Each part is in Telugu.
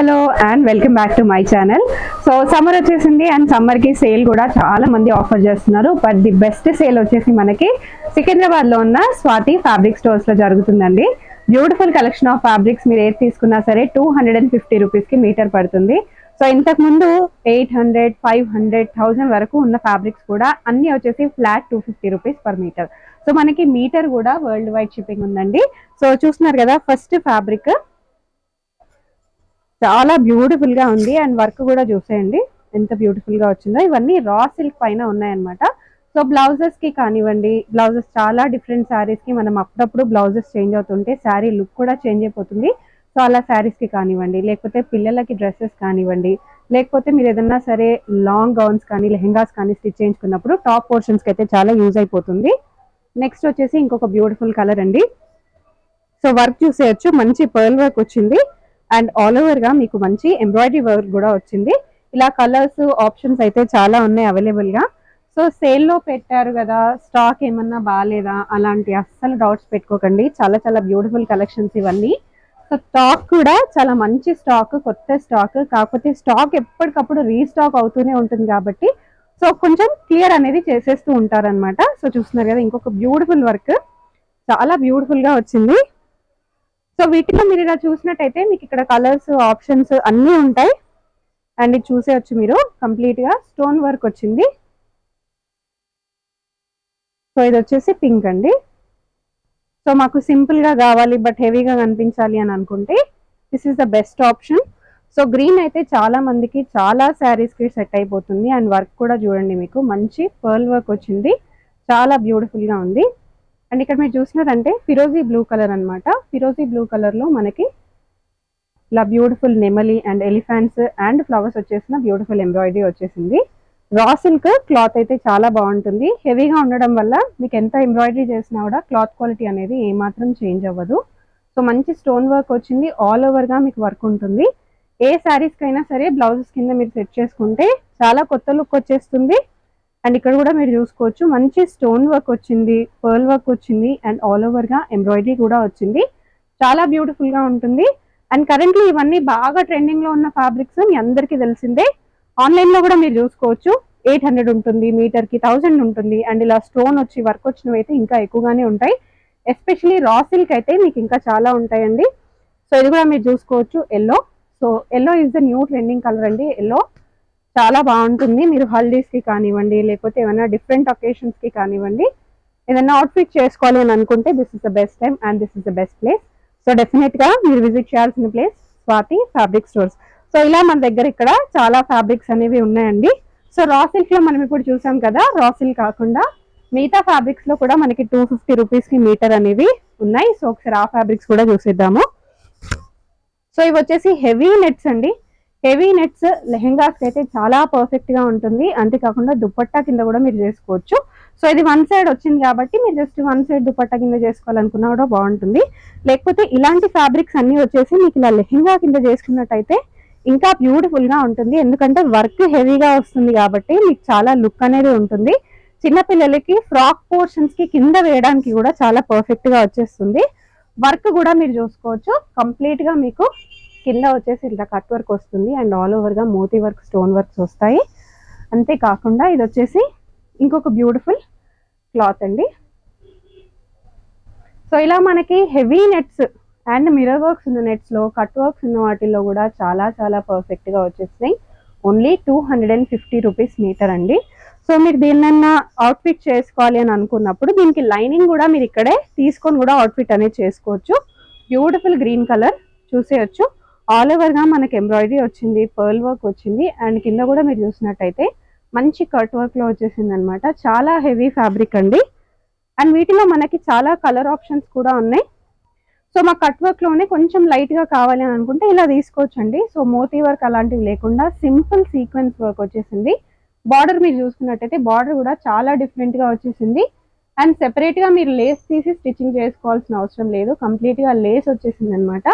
Hello and welcome back to my channel. So summer వచ్చేసింది అండ్ సమ్మర్ కి సేల్ కూడా చాలా మంది ఆఫర్ చేస్తున్నారు. బట్ ది బెస్ట్ సేల్ వచ్చేసి మనకి సికింద్రాబాద్ లో ఉన్న స్వాతి ఫ్యాబ్రిక్ స్టోర్స్ లో జరుగుతుందండి. బ్యూటిఫుల్ కలెక్షన్ ఆఫ్ ఫ్యాబ్రిక్స్ మీరు ఏది తీసుకున్నా సరే 250 రూపీస్ కి మీటర్ పడుతుంది. సో ఇంతకు ముందు 800, 500, 1000 వరకు ఉన్న ఫ్యాబ్రిక్స్ కూడా అన్ని వచ్చేసి flat 250 rupees per metre. So మనకి మీటర్ కూడా వరల్డ్ వైడ్ షిప్పింగ్ ఉందండి. సో చూస్తున్నారు కదా, ఫస్ట్ ఫ్యాబ్రిక్ చాలా బ్యూటిఫుల్ గా ఉంది అండ్ వర్క్ కూడా చూసేయండి ఎంత బ్యూటిఫుల్ గా వచ్చిందో. ఇవన్నీ రా సిల్క్ పైన ఉన్నాయన్నమాట. సో బ్లౌజెస్ కి కానివ్వండి, బ్లౌజెస్ చాలా డిఫరెంట్ శారీస్ కి మనం అప్పుడప్పుడు బ్లౌజెస్ చేంజ్ అవుతుంటే శారీ లుక్ కూడా చేంజ్ అయిపోతుంది. సో అలా శారీస్ కి కానివ్వండి, లేకపోతే పిల్లలకి డ్రెస్సెస్ కానివ్వండి, లేకపోతే మీరు ఏదన్నా సరే లాంగ్ గౌన్స్ కానీ లెహెంగాస్ కానీ స్టిచ్ చేయించుకున్నప్పుడు టాప్ పోర్షన్స్ కి అయితే చాలా యూజ్ అయిపోతుంది. నెక్స్ట్ వచ్చేసి ఇంకొక బ్యూటిఫుల్ కలర్ అండి. సో వర్క్ చూసేయచ్చు, మంచి పర్ల్ వర్క్ వచ్చింది అండ్ ఆల్ ఓవర్ గా మీకు మంచి ఎంబ్రాయిడరీ వర్క్ కూడా వచ్చింది. ఇలా కలర్స్ ఆప్షన్స్ అయితే చాలా ఉన్నాయి అవైలబుల్ గా. సో సేల్ లో పెట్టారు కదా, స్టాక్ ఏమన్నా బాగాలేదా అలాంటి అస్సలు డౌట్స్ పెట్టుకోకండి. చాలా చాలా బ్యూటిఫుల్ కలెక్షన్స్ ఇవన్నీ. సో స్టాక్ కూడా చాలా మంచి స్టాక్, కొత్త స్టాక్. కాకపోతే స్టాక్ ఎప్పటికప్పుడు రీస్టాక్ అవుతూనే ఉంటుంది కాబట్టి సో కొంచెం క్లియర్ అనేది చేసేస్తూ ఉంటారనమాట. సో చూస్తున్నారు కదా, ఇంకొక బ్యూటిఫుల్ వర్క్ చాలా బ్యూటిఫుల్ గా వచ్చింది. సో వీటిలో మీరు ఇలా చూసినట్టయితే మీకు ఇక్కడ కలర్స్ ఆప్షన్స్ అన్నీ ఉంటాయి అండ్ ఇది చూసేయచ్చు మీరు. కంప్లీట్ గా స్టోన్ వర్క్ వచ్చింది. సో ఇది వచ్చేసి పింక్ అండి. సో మాకు సింపుల్ గా కావాలి బట్ హెవీగా కనిపించాలి అని అనుకుంటే this is the best option. So green అయితే చాలా మందికి చాలా శారీస్ కి సెట్ అయిపోతుంది అండ్ వర్క్ కూడా చూడండి, మీకు మంచి పర్ల్ వర్క్ వచ్చింది, చాలా బ్యూటిఫుల్ గా ఉంది. అండ్ ఇక్కడ మీరు చూసినారంటే ఫిరోజీ బ్లూ కలర్ అనమాట. ఫిరోజీ బ్లూ కలర్ లో మనకి ఇలా బ్యూటిఫుల్ నెమలి అండ్ ఎలిఫెంట్స్ అండ్ ఫ్లవర్స్ వచ్చేసిన బ్యూటిఫుల్ ఎంబ్రాయిడరీ వచ్చేసింది. రా సిల్క్ క్లాత్ అయితే చాలా బాగుంటుంది. హెవీగా ఉండడం వల్ల మీకు ఎంత ఎంబ్రాయిడరీ చేసినా కూడా క్లాత్ క్వాలిటీ అనేది ఏమాత్రం చేంజ్ అవ్వదు. సో మంచి స్టోన్ వర్క్ వచ్చింది, ఆల్ ఓవర్ గా మీకు వర్క్ ఉంటుంది. ఏ శారీస్ కైనా సరే బ్లౌజెస్ కింద మీరు సెట్ చేసుకుంటే చాలా కొత్త లుక్ వచ్చేస్తుంది. అండ్ ఇక్కడ కూడా మీరు చూసుకోవచ్చు, మంచి స్టోన్ వర్క్ వచ్చింది, పర్ల్ వర్క్ వచ్చింది అండ్ ఆల్ ఓవర్ గా ఎంబ్రాయిడరీ కూడా వచ్చింది. చాలా బ్యూటిఫుల్ గా ఉంటుంది. అండ్ కరెంట్లీ ఇవన్నీ బాగా ట్రెండింగ్ లో ఉన్న ఫ్యాబ్రిక్స్ మీ అందరికీ తెలిసిందే. ఆన్లైన్ లో కూడా మీరు చూసుకోవచ్చు, 800 ఉంటుంది, మీటర్ కి 1000 ఉంటుంది. అండ్ ఇలా స్టోన్ వచ్చి వర్క్ వచ్చినవి అయితే ఇంకా ఎక్కువగానే ఉంటాయి. ఎస్పెషలీ రా సిల్క్ అయితే మీకు ఇంకా చాలా ఉంటాయండి. సో ఇది కూడా మీరు చూసుకోవచ్చు, yellow. So yellow is the new trending colour అండి. ఎల్లో చాలా బాగుంటుంది. మీరు హల్దీస్ కి కానివ్వండి, లేకపోతే ఏమైనా డిఫరెంట్ ఒకేషన్స్ కి కానివ్వండి, ఏదైనా అవుట్ఫిట్ చేసుకోవాలి అని అనుకుంటే this is the best time and this is the best place. So definite గా మీరు విజిట్ చేయాల్సిన place Swathi fabric stores. So ఇలా మన దగ్గర ఇక్కడ చాలా ఫ్యాబ్రిక్స్ అనేవి ఉన్నాయండి. సో రా సిల్క్ లో మనం ఇప్పుడు చూసాం కదా, రా సిల్క్ కాకుండా మిగతా ఫ్యాబ్రిక్స్ లో కూడా మనకి 250 రూపీస్ కి మీటర్ అనేవి ఉన్నాయి. సో ఒకసారి ఆ ఫ్యాబ్రిక్స్ కూడా చూసేద్దాము. సో ఇవి వచ్చేసి హెవీ నెట్స్ అండి. హెవీ నెట్స్ లెహెంగాస్ అయితే చాలా పర్ఫెక్ట్ గా ఉంటుంది. అంతేకాకుండా దుపట్టా కింద కూడా మీరు చేసుకోవచ్చు. సో ఇది వన్ సైడ్ వచ్చింది కాబట్టి మీరు జస్ట్ వన్ సైడ్ దుపట్టా కింద చేసుకోవాలనుకున్నా కూడా బాగుంటుంది. లేకపోతే ఇలాంటి ఫ్యాబ్రిక్స్ అన్ని వచ్చేసి మీకు ఇలా లెహెంగా కింద చేసుకున్నట్టయితే ఇంకా బ్యూటిఫుల్ గా ఉంటుంది. ఎందుకంటే వర్క్ హెవీగా వస్తుంది కాబట్టి మీకు చాలా లుక్ అనేది ఉంటుంది. చిన్నపిల్లలకి ఫ్రాక్ పోర్షన్స్ కి కింద వేయడానికి కూడా చాలా పర్ఫెక్ట్ గా వచ్చేస్తుంది. వర్క్ కూడా మీరు చూసుకోవచ్చు, కంప్లీట్ గా మీకు కింద వచ్చేసి ఇలా కట్ వర్క్ వస్తుంది అండ్ ఆల్ ఓవర్ గా మోతీ వర్క్, స్టోన్ వర్క్స్ వస్తాయి. అంతేకాకుండా ఇది వచ్చేసి ఇంకొక బ్యూటిఫుల్ క్లాత్ అండి. సో ఇలా మనకి heavy nets and mirror works ఉన్న నెట్స్ లో, కట్ వర్క్స్ ఉన్న వాటిల్లో కూడా చాలా చాలా పర్ఫెక్ట్ గా వచ్చేసినాయి. ఓన్లీ 250 రూపీస్ మీటర్ అండి. సో మీరు దీన్నన్నా అవుట్ఫిట్ చేసుకోవాలి అని అనుకున్నప్పుడు దీనికి లైనింగ్ కూడా మీరు ఇక్కడే తీసుకొని కూడా అవుట్ఫిట్ అనేది చేసుకోవచ్చు. బ్యూటిఫుల్ గ్రీన్ కలర్ చూసేయచ్చు. ఆల్ ఓవర్ గా మనకి ఎంబ్రాయిడరీ వచ్చింది, పర్ల్ వర్క్ వచ్చింది అండ్ కింద కూడా మీరు చూసినట్టయితే మంచి కట్ వర్క్ లో వచ్చేసింది అనమాట. చాలా హెవీ ఫ్యాబ్రిక్ అండి. అండ్ వీటిలో మనకి చాలా కలర్ ఆప్షన్స్ కూడా ఉన్నాయి. సో మా కట్ వర్క్ లోనే కొంచెం లైట్ గా కావాలి అని అనుకుంటే ఇలా తీసుకోవచ్చండి. సో మోతీ వర్క్ అలాంటివి లేకుండా సింపుల్ సీక్వెన్స్ వర్క్ వచ్చేసింది. బార్డర్ మీరు చూసుకున్నట్టయితే బార్డర్ కూడా చాలా డిఫరెంట్ గా వచ్చేసింది. అండ్ సెపరేట్ గా మీరు లేస్ తీసి స్టిచ్చింగ్ చేసుకోవాల్సిన అవసరం లేదు, కంప్లీట్ గా లేస్ వచ్చేసింది అనమాట.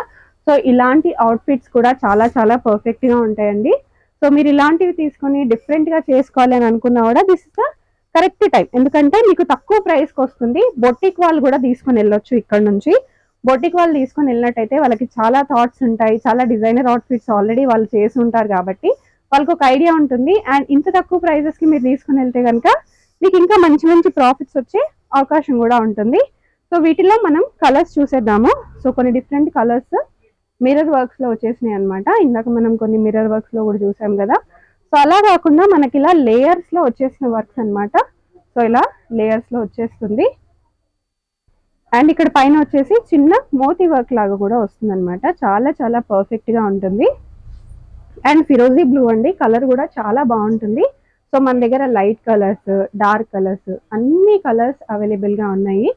సో ఇలాంటి అవుట్ఫిట్స్ కూడా చాలా చాలా పర్ఫెక్ట్ గా ఉంటాయండి. సో మీరు ఇలాంటివి తీసుకొని డిఫరెంట్ గా చేసుకోవాలి అని అనుకున్నా కూడా this is the correct time. ఎందుకంటే మీకు తక్కువ ప్రైస్ కి వస్తుంది. బొటిక్ వాళ్ళు కూడా తీసుకొని వెళ్ళొచ్చు ఇక్కడ నుంచి. బొటిక్ వాళ్ళు తీసుకొని వెళ్ళినట్టయితే వాళ్ళకి చాలా థాట్స్ ఉంటాయి, చాలా డిజైనర్ అవుట్ఫిట్స్ ఆల్రెడీ వాళ్ళు చేసి ఉంటారు కాబట్టి వాళ్ళకి ఒక ఐడియా ఉంటుంది. అండ్ ఇంత తక్కువ ప్రైజెస్ కి మీరు తీసుకుని వెళ్తే కనుక మీకు ఇంకా మంచి మంచి ప్రాఫిట్స్ వచ్చే అవకాశం కూడా ఉంటుంది. సో వీటిలో మనం కలర్స్ చూసేద్దాము. సో కొన్ని డిఫరెంట్ కలర్స్ మిర్రర్ వర్క్స్ లో వచ్చేసినాయి అనమాట. ఇందాక మనం కొన్ని మిర్రర్ వర్క్స్ లో కూడా చూసాం కదా. సో అలా కాకుండా మనకి ఇలా లేయర్స్ లో వచ్చేసిన వర్క్స్ అనమాట. సో ఇలా లేయర్స్ లో వచ్చేస్తుంది. అండ్ ఇక్కడ పైన వచ్చేసి చిన్న మోతీ వర్క్ లాగా కూడా వస్తుంది అనమాట. చాలా చాలా పర్ఫెక్ట్ గా ఉంటుంది. అండ్ ఫిరోజీ బ్లూ అండి, కలర్ కూడా చాలా బాగుంటుంది. సో మన దగ్గర లైట్ కలర్స్, డార్క్ కలర్స్, అన్ని కలర్స్ అవైలబుల్ గా ఉన్నాయి.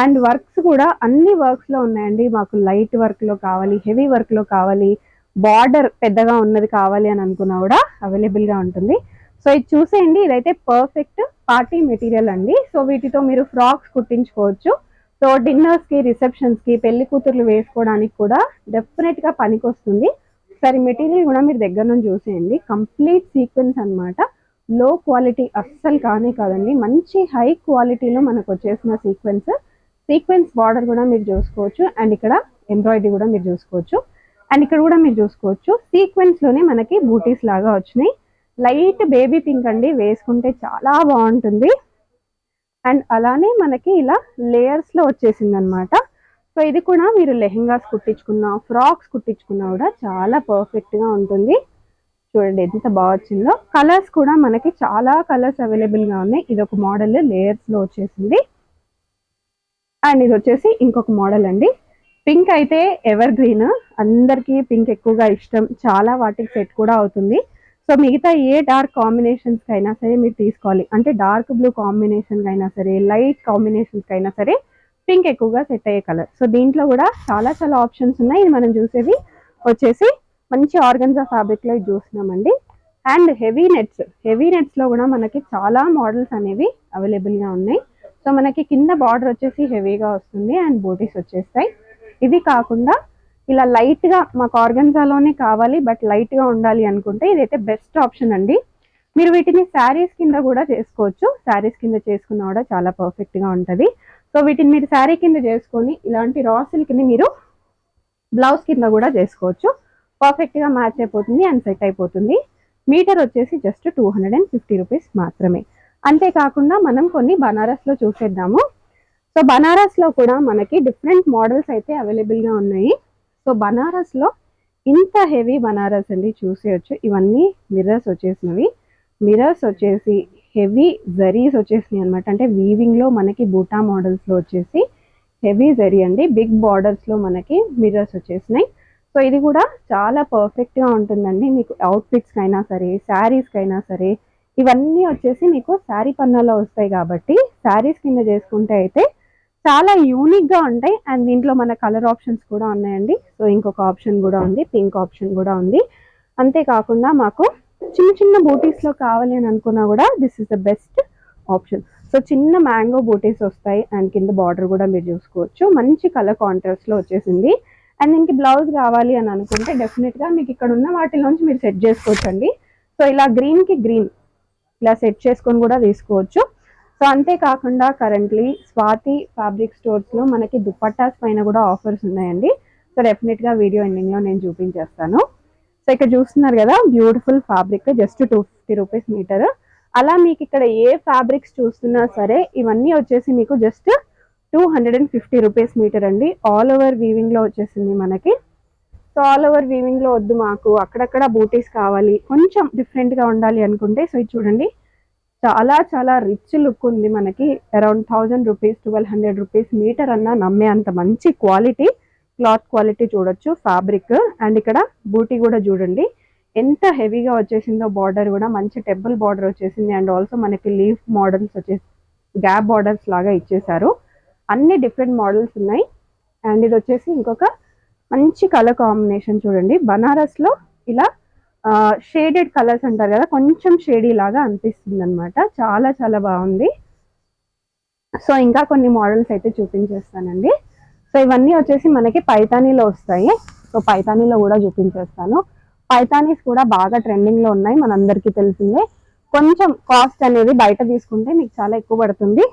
అండ్ వర్క్స్ కూడా అన్ని వర్క్స్ లో ఉన్నాయండి. మాకు లైట్ వర్క్ లో కావాలి, హెవీ వర్క్ లో కావాలి, బార్డర్ పెద్దగా ఉన్నది కావాలి అని అనుకున్నా కూడా అవైలబుల్ గా ఉంటుంది. సో ఇది చూసేయండి, ఇదైతే పర్ఫెక్ట్ పార్టీ మెటీరియల్ అండి. సో వీటితో మీరు ఫ్రాక్స్ కుట్టించుకోవచ్చు. సో డిన్నర్స్ కి, రిసెప్షన్స్ కి, పెళ్లి కూతుర్లు వేసుకోవడానికి కూడా డెఫినెట్ గా పనికొస్తుంది. సరే మెటీరియల్ కూడా మీరు దగ్గర నుంచి చూసేయండి. కంప్లీట్ సీక్వెన్స్ అనమాట. లో క్వాలిటీ అస్సలు కానే కాదండి, మంచి హై క్వాలిటీలో మనకు వచ్చేసిన సీక్వెన్స్ బార్డర్ కూడా మీరు చూసుకోవచ్చు. అండ్ ఇక్కడ ఎంబ్రాయిడరీ కూడా మీరు చూసుకోవచ్చు. అండ్ ఇక్కడ కూడా మీరు చూసుకోవచ్చు సీక్వెన్స్ లోనే మనకి బూటీస్ లాగా వచ్చినాయి. లైట్ బేబీ పింక్ అండి, వేసుకుంటే చాలా బాగుంటుంది. అండ్ అలానే మనకి ఇలా లేయర్స్ లో వచ్చేసింది అనమాట. సో ఇది కూడా మీరు లెహెంగాస్ కుట్టించుకున్నా, ఫ్రాక్స్ కుట్టించుకున్నా కూడా చాలా పర్ఫెక్ట్ గా ఉంటుంది. చూడండి ఎంత బాగా వచ్చిందో. కలర్స్ కూడా మనకి చాలా కలర్స్ అవైలబుల్ గా ఉన్నాయి. ఇది ఒక మోడల్ లేయర్స్ లో వచ్చేసింది. అండ్ ఇది వచ్చేసి ఇంకొక మోడల్ అండి. పింక్ అయితే ఎవర్ గ్రీన్, అందరికీ పింక్ ఎక్కువగా ఇష్టం, చాలా వాటికి సెట్ కూడా అవుతుంది. సో మిగతా ఏ డార్క్ కాంబినేషన్స్ అయినా సరే మీరు తీసుకోవాలి అంటే డార్క్ బ్లూ కాంబినేషన్ అయినా సరే, లైట్ కాంబినేషన్స్ అయినా సరే పింక్ ఎక్కువగా సెట్ అయ్యే కలర్. సో దీంట్లో కూడా చాలా చాలా ఆప్షన్స్ ఉన్నాయి. ఇది మనం చూసేది వచ్చేసి మంచి ఆర్గన్జా ఫ్యాబ్రిక్ లో చూస్తున్నామండి. అండ్ హెవీ నెట్స్ లో కూడా మనకి చాలా మోడల్స్ అనేవి అవైలబుల్ గా ఉన్నాయి. సో మనకి కింద బార్డర్ వచ్చేసి హెవీగా వస్తుంది అండ్ బూటీస్ వచ్చేస్తాయి. ఇవి కాకుండా ఇలా లైట్ గా మాకు ఆర్గన్జాలోనే కావాలి బట్ లైట్ గా ఉండాలి అనుకుంటే ఇదైతే బెస్ట్ ఆప్షన్ అండి. మీరు వీటిని శారీస్ కింద కూడా చేసుకోవచ్చు. శారీస్ కింద చేసుకున్నా కూడా చాలా పర్ఫెక్ట్ గా ఉంటది. సో వీటిని మీరు శారీ కింద చేసుకొని ఇలాంటి రా సిల్క్ ని మీరు బ్లౌజ్ కింద కూడా చేసుకోవచ్చు. పర్ఫెక్ట్ గా మ్యాచ్ అయిపోతుంది అండ్ సెట్ అయిపోతుంది. మీటర్ వచ్చేసి జస్ట్ 250 రూపీస్ మాత్రమే. అంతేకాకుండా మనం కొన్ని బనారస్ లో చూసేద్దాము. సో బనారస్ లో కూడా మనకి డిఫరెంట్ మోడల్స్ అయితే అవైలబుల్ గా ఉన్నాయి. సో బనారస్ లో ఇంత హెవీ బనారస్ అండి చూసేయచ్చు. ఇవన్నీ మిర్రర్స్ వచ్చేసినవి. మిర్రర్స్ వచ్చేసి హెవీ జరీస్ వచ్చేసినాయి అనమాట. అంటే వీవింగ్ లో మనకి బూటా మోడల్స్ లో వచ్చేసి హెవీ జరీ అండి. బిగ్ బార్డర్స్ లో మనకి మిర్రర్స్ వచ్చేసినాయి. సో ఇది కూడా చాలా పర్ఫెక్ట్ గా ఉంటుందండి. మీకు అవుట్ఫిట్స్ కైనా సరే, శారీస్ కైనా సరే, ఇవన్నీ వచ్చేసి మీకు శారీ పన్నాలో వస్తాయి కాబట్టి శారీస్ కింద చేసుకుంటే అయితే చాలా యూనిక్ గా ఉంటాయి. అండ్ దీంట్లో మన కలర్ ఆప్షన్స్ కూడా ఉన్నాయండి. సో ఇంకొక ఆప్షన్ కూడా ఉంది, పింక్ ఆప్షన్ కూడా ఉంది. అంతేకాకుండా మాకు చిన్న చిన్న బూటీస్ లో కావాలి అని అనుకున్నా కూడా this is the best option. So చిన్న మ్యాంగో బూటీస్ వస్తాయి అండ్ కింద బార్డర్ కూడా మీరు చూసుకోవచ్చు. మంచి కలర్ కాంట్రాస్ట్ లో వచ్చేసింది. అండ్ దీనికి బ్లౌజ్ కావాలి అని అనుకుంటే డెఫినెట్ గా మీకు ఇక్కడ ఉన్న వాటిలోంచి మీరు సెట్ చేసుకోవచ్చు అండి. సో ఇలా గ్రీన్ కి గ్రీన్ ఇలా సెట్ చేసుకొని కూడా తీసుకోవచ్చు. సో అంతేకాకుండా కరెంట్లీ స్వాతి ఫ్యాబ్రిక్ స్టోర్స్ లో మనకి దుపట్టాస్ పైన కూడా ఆఫర్స్ ఉన్నాయండి. సో డెఫినెట్ గా వీడియో ఎండింగ్ లో నేను చూపించేస్తాను. సో ఇక్కడ చూస్తున్నారు కదా beautiful fabric, just 250 rupees metre. అలా మీకు ఇక్కడ ఏ ఫ్యాబ్రిక్స్ చూస్తున్నా సరే ఇవన్నీ వచ్చేసి మీకు జస్ట్ 250 రూపీస్ మీటర్ అండి. ఆల్ ఓవర్ వీవింగ్ లో వచ్చేసింది మనకి. సో ఆల్ ఓవర్ వీవింగ్ లో వద్దు, మాకు అక్కడక్కడ బూటీస్ కావాలి, కొంచెం డిఫరెంట్ గా ఉండాలి అనుకుంటే సో ఇది చూడండి, చాలా చాలా రిచ్ లుక్ ఉంది మనకి. అరౌండ్ 1000 రూపీస్, 1200 రూపీస్ మీటర్ అన్న నమ్మే అంత మంచి క్వాలిటీ, క్లాత్ క్వాలిటీ చూడొచ్చు ఫ్యాబ్రిక్. అండ్ ఇక్కడ బూటీ కూడా చూడండి ఎంత హెవీగా వచ్చేసిందో. బార్డర్ కూడా మంచి టెంపుల్ బార్డర్ వచ్చేసింది. అండ్ ఆల్సో మనకి లీఫ్ మోడల్స్ వచ్చేసి గ్యాప్ బార్డర్స్ లాగా ఇచ్చేసారు. అన్ని డిఫరెంట్ మోడల్స్ ఉన్నాయి. అండ్ ఇది వచ్చేసి ఇంకొక మంచి కలర్ కాంబినేషన్ చూడండి. బనారస్ లో ఇలా షేడెడ్ కలర్స్ అంటారు కదా, కొంచెం షేడీ లాగా అనిపిస్తుంది అనమాట. చాలా చాలా బాగుంది. సో ఇంకా కొన్ని మోడల్స్ అయితే చూపించేస్తానండి. సో ఇవన్నీ వచ్చేసి మనకి పైతానీలో వస్తాయి. సో పైతానీలో కూడా చూపించేస్తాను. పైతానీస్ కూడా బాగా ట్రెండింగ్ లో ఉన్నాయి, మనందరికీ తెలిసిందే. కొంచెం కాస్ట్ అనేది బయట తీసుకుంటే మీకు చాలా ఎక్కువ పడుతుంది.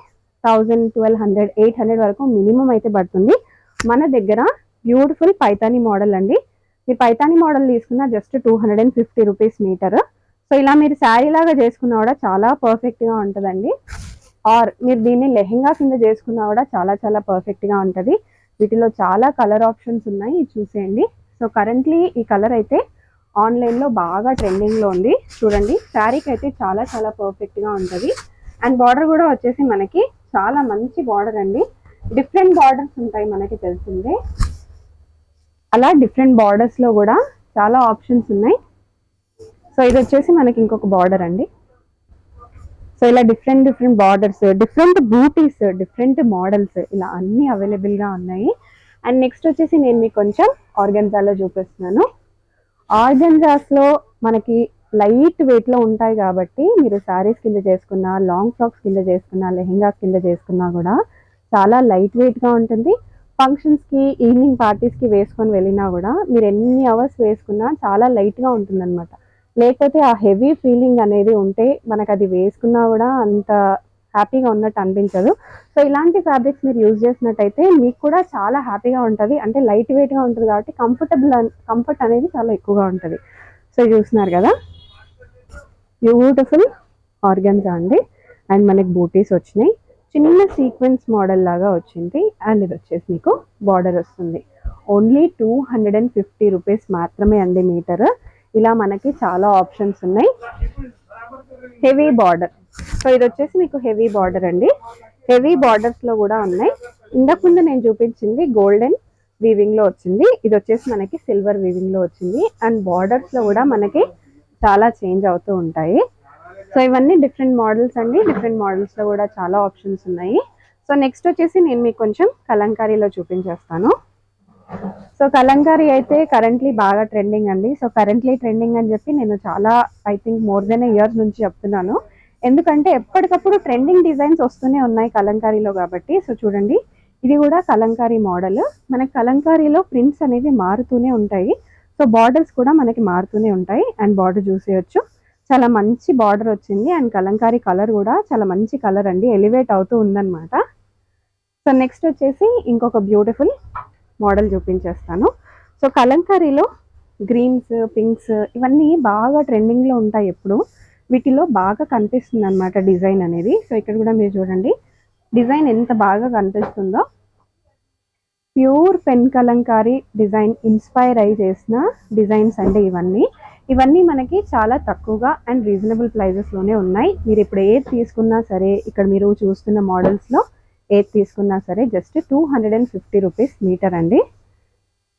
1000, 1200, 800 వరకు మినిమం అయితే పడుతుంది. మన దగ్గర బ్యూటిఫుల్ పైతాని మోడల్ అండి. మీ పైతాని మోడల్ తీసుకున్న జస్ట్ 250 రూపీస్ మీటర్. సో ఇలా మీరు శారీ లాగా చేసుకున్నా కూడా చాలా పర్ఫెక్ట్గా ఉంటుందండి. ఆర్ మీరు దీన్ని లెహెంగా కింద చేసుకున్నా కూడా చాలా చాలా పర్ఫెక్ట్గా ఉంటుంది. వీటిలో చాలా కలర్ ఆప్షన్స్ ఉన్నాయి, చూసేయండి. సో కరెంట్లీ ఈ కలర్ అయితే ఆన్లైన్లో బాగా ట్రెండింగ్లో ఉంది. చూడండి, శారీకి అయితే చాలా చాలా పర్ఫెక్ట్గా ఉంటుంది. అండ్ బార్డర్ కూడా వచ్చేసి మనకి చాలా మంచి బార్డర్ అండి. డిఫరెంట్ బార్డర్స్ ఉంటాయి మనకి తెలిసిందే. అలా డిఫరెంట్ బార్డర్స్లో కూడా చాలా ఆప్షన్స్ ఉన్నాయి. సో ఇది వచ్చేసి మనకి ఇంకొక బార్డర్ అండి. సో ఇలా డిఫరెంట్ డిఫరెంట్ బార్డర్స్, డిఫరెంట్ బూటీస్, డిఫరెంట్ మోడల్స్ ఇలా అన్నీ అవైలబుల్గా ఉన్నాయి. అండ్ నెక్స్ట్ వచ్చేసి నేను మీకు కొంచెం ఆర్గెన్జాలో చూపిస్తున్నాను. ఆర్గెన్జాస్లో మనకి లైట్ వెయిట్లో ఉంటాయి కాబట్టి మీరు శారీస్ కింద చేసుకున్నా, లాంగ్ ఫ్రాక్స్ కింద చేసుకున్నా, లెహెంగాస్ కింద చేసుకున్నా కూడా చాలా లైట్ వెయిట్గా ఉంటుంది. ఫంక్షన్స్కి, ఈవినింగ్ పార్టీస్కి వేసుకొని వెళ్ళినా కూడా మీరు ఎన్ని అవర్స్ వేసుకున్నా చాలా లైట్గా ఉంటుందన్నమాట. లేకపోతే ఆ హెవీ ఫీలింగ్ అనేది ఉంటే మనకు అది వేసుకున్నా కూడా అంత హ్యాపీగా ఉన్నట్టు అనిపించదు. సో ఇలాంటి ఫ్యాబ్రిక్స్ మీరు యూజ్ చేసినట్టయితే మీకు కూడా చాలా హ్యాపీగా ఉంటుంది. అంటే లైట్ వెయిట్గా ఉంటుంది కాబట్టి కంఫర్ట్ అనేది చాలా ఎక్కువగా ఉంటుంది. సో చూస్తున్నారు కదా, బ్యూటిఫుల్ ఆర్గన్జా అండి. అండ్ మనకి బూటీస్ వచ్చినాయి, చిన్న సీక్వెన్స్ మోడల్ లాగా వచ్చింది. అండ్ ఇది వచ్చేసి మీకు బార్డర్ వస్తుంది. ఓన్లీ 250 రూపీస్ మాత్రమే అండి మీటర్. ఇలా మనకి చాలా ఆప్షన్స్ ఉన్నాయి. Heavy border. సో ఇది వచ్చేసి మీకు హెవీ బార్డర్ అండి. హెవీ బార్డర్స్లో కూడా ఉన్నాయి. ఇంతకుముందు నేను చూపించింది గోల్డెన్ వీవింగ్లో వచ్చింది, ఇది వచ్చేసి మనకి సిల్వర్ వీవింగ్లో వచ్చింది. అండ్ బార్డర్స్లో కూడా మనకి చాలా చేంజ్ అవుతూ ఉంటాయి. సో ఇవన్నీ డిఫరెంట్ మోడల్స్ అండి. డిఫరెంట్ మోడల్స్లో కూడా చాలా ఆప్షన్స్ ఉన్నాయి. సో నెక్స్ట్ వచ్చేసి నేను మీకు కొంచెం కలంకారీలో చూపించేస్తాను. సో కలంకారీ అయితే కరెంట్లీ బాగా ట్రెండింగ్ అండి. సో కరెంట్లీ ట్రెండింగ్ అని చెప్పి నేను చాలా I think more than years నుంచి చెప్తున్నాను. ఎందుకంటే ఎప్పటికప్పుడు ట్రెండింగ్ డిజైన్స్ వస్తూనే ఉన్నాయి కలంకారీలో కాబట్టి. సో చూడండి, ఇది కూడా కలంకారీ మోడల్. మనకి కలంకారీలో ప్రింట్స్ అనేవి మారుతూనే ఉంటాయి. సో బార్డర్స్ కూడా మనకి మారుతూనే ఉంటాయి. అండ్ బార్డర్ చూసేయచ్చు, చాలా మంచి బార్డర్ వచ్చింది. అండ్ కలంకారీ కలర్ కూడా చాలా మంచి కలర్ అండి, ఎలివేట్ అవుతూ ఉందన్నమాట. సో నెక్స్ట్ వచ్చేసి ఇంకొక బ్యూటిఫుల్ మోడల్ చూపించేస్తాను. సో కలంకారీలో గ్రీన్స్, పింక్స్ ఇవన్నీ బాగా ట్రెండింగ్లో ఉంటాయి ఎప్పుడు. వీటిలో బాగా కనిపిస్తుంది అనమాట డిజైన్ అనేది. సో ఇక్కడ కూడా మీరు చూడండి, డిజైన్ ఎంత బాగా కనిపిస్తుందో. Pure pen Kalamkari design inspire అయి చేసిన డిజైన్స్ అండి ఇవన్నీ మనకి చాలా తక్కువగా అండ్ రీజనబుల్ ప్రైజెస్లోనే ఉన్నాయి. మీరు ఇప్పుడు ఏది తీసుకున్నా సరే, ఇక్కడ మీరు చూస్తున్న మోడల్స్లో ఏది తీసుకున్నా సరే జస్ట్ 250 రూపీస్ మీటర్ అండి.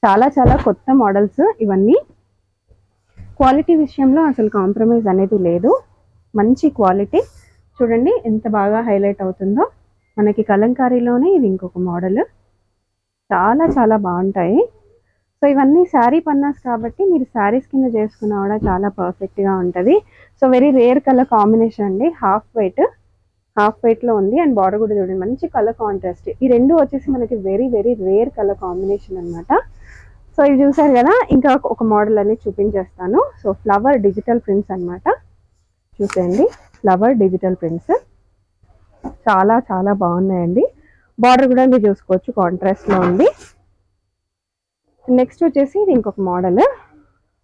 చాలా చాలా కొత్త మోడల్స్ ఇవన్నీ. క్వాలిటీ విషయంలో అసలు కాంప్రమైజ్ అనేది లేదు, మంచి క్వాలిటీ. చూడండి ఎంత బాగా హైలైట్ అవుతుందో. మనకి కలంకారీలోనే ఇది ఇంకొక మోడల్, చాలా చాలా బాగుంటాయి. సో ఇవన్నీ శారీ పన్నాస్ కాబట్టి మీరు శారీస్ కింద చేసుకున్నా కూడా చాలా పర్ఫెక్ట్గా ఉంటుంది. So very rare colour combination అండి. హాఫ్ వైట్లో ఉంది. అండ్ బార్డర్ కూడా చూడండి, మంచి కలర్ కాంట్రాస్ట్. ఈ రెండు వచ్చేసి మనకి very very rare colour combination అనమాట. సో ఇది చూసారు కదా, ఇంకా ఒక మోడల్ అనేది చూపించేస్తాను. సో ఫ్లవర్ డిజిటల్ ప్రింట్స్ అనమాట. చూసేయండి, ఫ్లవర్ డిజిటల్ ప్రింట్స్ చాలా చాలా బాగున్నాయండి. బార్డర్ కూడా మీరు చూసుకోవచ్చు, కాంట్రాస్ట్లో ఉంది. నెక్స్ట్ వచ్చేసి ఇది ఇంకొక మోడల్.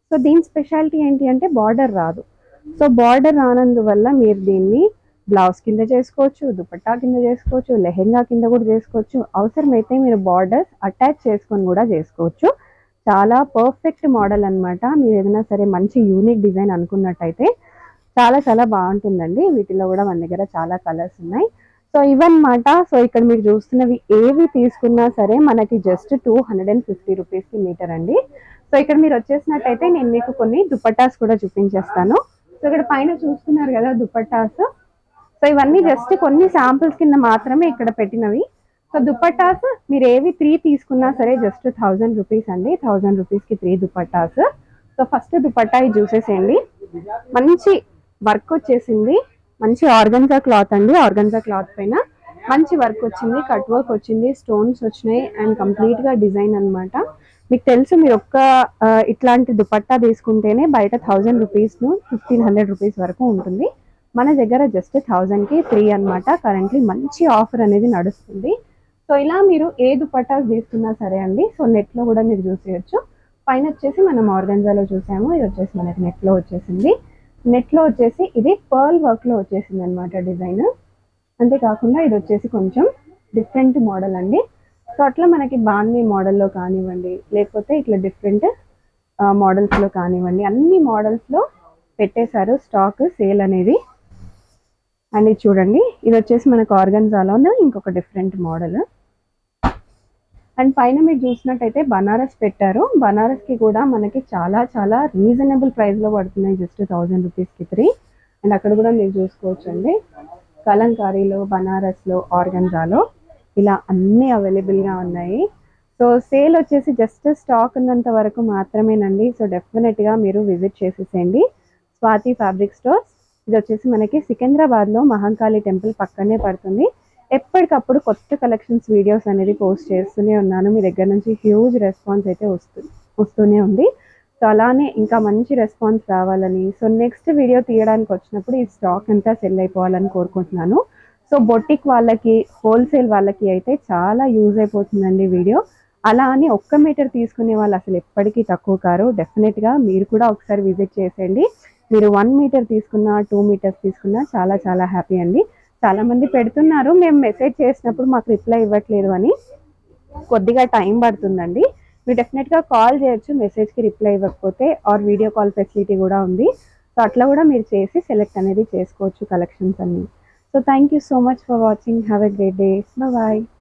సో దీని స్పెషాలిటీ ఏంటి అంటే బార్డర్ రాదు. సో బార్డర్ రానందువల్ల మీరు దీన్ని బ్లౌజ్ కింద చేసుకోవచ్చు, దుపట్టా కింద చేసుకోవచ్చు, లెహెంగా కింద కూడా చేసుకోవచ్చు. అవసరమైతే మీరు బార్డర్స్ అటాచ్ చేసుకొని కూడా చేసుకోవచ్చు. చాలా పర్ఫెక్ట్ మోడల్ అనమాట. మీరు ఏదైనా సరే మంచి యూనిక్ డిజైన్ అనుకున్నట్టయితే చాలా చాలా బాగుంటుందండి. వీటిలో కూడా మన దగ్గర చాలా కలర్స్ ఉన్నాయి. సో ఇవన్నమాట. సో ఇక్కడ మీరు చూస్తున్నవి ఏవి తీసుకున్నా సరే మనకి జస్ట్ 250 రూపీస్కి మీటర్ అండి. సో ఇక్కడ మీరు వచ్చేసినట్టయితే నేను మీకు కొన్ని దుపట్టాస్ కూడా చూపించేస్తాను. సో ఇక్కడ పైన చూస్తున్నారు కదా దుపట్టాస్. సో ఇవన్నీ జస్ట్ కొన్ని శాంపుల్స్ కింద మాత్రమే ఇక్కడ పెట్టినవి. సో దుపట్టాస్ మీరు ఏవి 3 తీసుకున్నా సరే జస్ట్ 1000 రూపీస్ అండి. 1000 రూపీస్కి 3 దుపట్టాస్. సో ఫస్ట్ దుపట్టా ఇది చూసేసేయండి, మంచి వర్క్ వచ్చేసింది. మంచి ఆర్గన్జా క్లాత్ అండి. ఆర్గన్జా క్లాత్ పైన మంచి వర్క్ వచ్చింది, కట్ వర్క్ వచ్చింది, స్టోన్స్ వచ్చినాయి. అండ్ కంప్లీట్గా డిజైన్ అనమాట. మీకు తెలుసు, మీరు ఒక్క ఇట్లాంటి దుపట్టా తీసుకుంటేనే బయట 1000 రూపీస్ 1500 రూపీస్ వరకు ఉంటుంది. మన దగ్గర జస్ట్ 1000కి 3 అనమాట. కరెంట్లీ మంచి ఆఫర్ అనేది నడుస్తుంది. సో సో ఇలా మీరు ఏ దుపట్టాస్ తీసుకున్నా సరే అండి, సో నెట్లో కూడా మీరు చూసేయచ్చు. పైన వచ్చేసి మనం ఆర్గంజాలో చూసాము, ఇది వచ్చేసి మనకి నెట్లో వచ్చేసింది. నెట్లో వచ్చేసి ఇది పర్ల్ వర్క్లో వచ్చేసింది అనమాట డిజైన్. అంతేకాకుండా ఇది వచ్చేసి కొంచెం డిఫరెంట్ మోడల్ అండి. సో అట్లా మనకి బాందీ మోడల్లో కానివ్వండి, లేకపోతే ఇట్లా డిఫరెంట్ మోడల్స్లో కానివ్వండి, అన్ని మోడల్స్లో పెట్టేశారు స్టాక్ సేల్ అనేది. అండ్ ఇది చూడండి, ఇది వచ్చేసి మనకు ఆర్గన్జాలోనే ఇంకొక డిఫరెంట్ మోడల్. అండ్ పైన మీరు చూసినట్టయితే బనారస్ పెట్టారు. బనారస్కి కూడా మనకి చాలా చాలా రీజనబుల్ ప్రైస్లో పడుతున్నాయి, జస్ట్ 1000 రూపీస్కి 3. అండ్ అక్కడ కూడా మీరు చూసుకోవచ్చు అండి, కలంకారీలో, బనారస్లో, ఆర్గంజాలో ఇలా అన్నీ అవైలబుల్గా ఉన్నాయి. సో సేల్ వచ్చేసి జస్ట్ స్టాక్ ఉన్నంత వరకు మాత్రమేనండి. సో డెఫినెట్గా మీరు విజిట్ చేసేసేయండి స్వాతి ఫ్యాబ్రిక్ స్టోర్స్. ఇది వచ్చేసి మనకి సికింద్రాబాద్లో మహంకాళి టెంపుల్ పక్కనే పడుతుంది. ఎప్పటికప్పుడు కొత్త కలెక్షన్స్ వీడియోస్ అనేది పోస్ట్ చేస్తూనే ఉన్నాను. మీ దగ్గర నుంచి హ్యూజ్ రెస్పాన్స్ అయితే వస్తూనే ఉంది. సో అలానే ఇంకా మంచి రెస్పాన్స్ రావాలని, సో నెక్స్ట్ వీడియో తీయడానికి వచ్చినప్పుడు ఈ స్టాక్ అంతా సెల్ అయిపోవాలని కోరుకుంటున్నాను. సో బొటిక్ వాళ్ళకి, హోల్సేల్ వాళ్ళకి అయితే చాలా యూజ్ అయిపోతుందండి వీడియో. అలా అని 1 మీటర్ తీసుకునే వాళ్ళు అసలు ఎప్పటికీ తక్కువ కారు. డెఫినెట్గా మీరు కూడా ఒకసారి విజిట్ చేసేయండి. మీరు 1 మీటర్ తీసుకున్నా, 2 మీటర్స్ తీసుకున్నా చాలా చాలా హ్యాపీ అండి. చాలామంది పెడుతున్నారు, మేము మెసేజ్ చేసినప్పుడు మాకు రిప్లై ఇవ్వట్లేదు అని. కొద్దిగా టైం పడుతుందండి. మీరు డెఫినెట్గా కాల్ చేయొచ్చు మెసేజ్కి రిప్లై ఇవ్వకపోతే, ఆర్ వీడియో కాల్ ఫెసిలిటీ కూడా ఉంది. సో అట్లా కూడా మీరు చేసి సెలెక్ట్ అనేది చేసుకోవచ్చు కలెక్షన్స్ అన్ని. So thank you so much for watching. Have a great day. Bye.